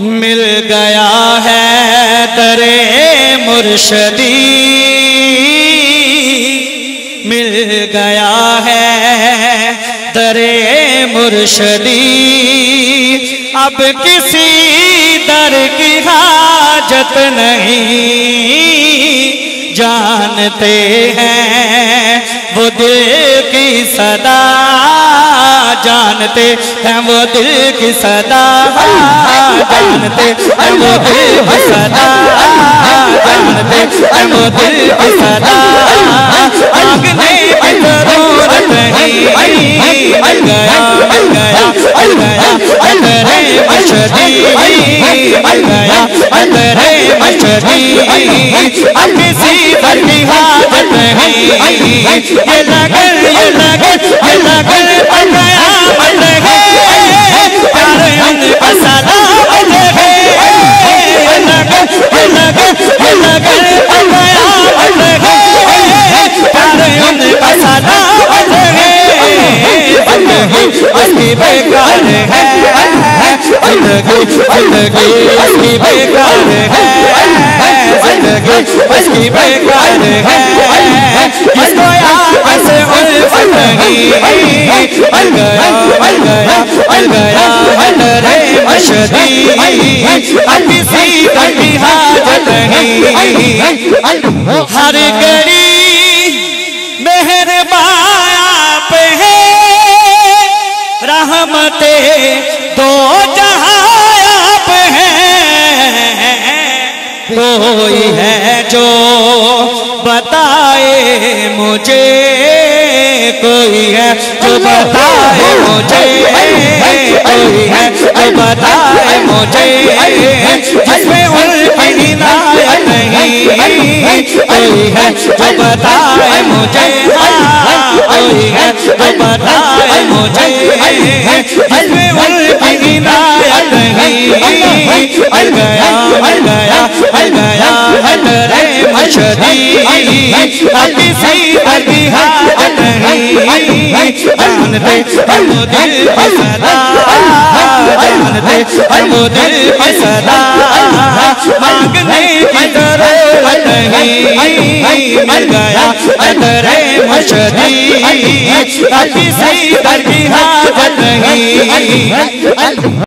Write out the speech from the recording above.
मिल गया है दरे मुर्शदी, मिल गया है दरे मुर्शदी। अब किसी दर की हाजत नहीं, जानते हैं वो दिल की सदा, जानते हैं वो दिल की सदा, जानते हैं वो दिल की सदा, जानते हैं वो दिल की सदा। मांगने की जरूरत नहीं, मिल गया मिल गया मिल गया अंदरे मशदी, मिल गया अंदरे मशदी। अब किसी पर की हाजत नहीं, ये लगन ये लगन ये लगन बन गया बन गए प्यारे उनका सलाम लगे। ये लगन ये लगन ये लगन बन गया बन गए प्यारे उनका सलाम लगे। जिंदगी उसकी बेकार है, जिंदगी जिंदगी उसकी बेकार है, जिंदगी उसकी बेकार है। किसको याद से उल्फत नहीं, मिल गया मिल गया मिल गया अंदरे मशदी। अब किसी की हाजत नहीं, हर घड़ी मेहरबान आप है, रहमते दो जहां आप हैं। कोई है जो बताए मुझे, कोई है जो बताए मुझे, कोई है जो बताए मुझे, जिसमें उल्टी इनायत नहीं। कोई है जो बताए मुझे, कोई है जो बताए मुझे, जिसमें उल्टी इनायत नहीं। मिल गया मिल गया मिल गया अंदरे मशदी। अब किसी पर की हाजत नहीं, जानते हम दिल की सदा, जानते हम दिल की सदा। मांगने की जरूरत नहीं, मिल गया अंदरे मशदी। अब किसी पर की हाजत नहीं।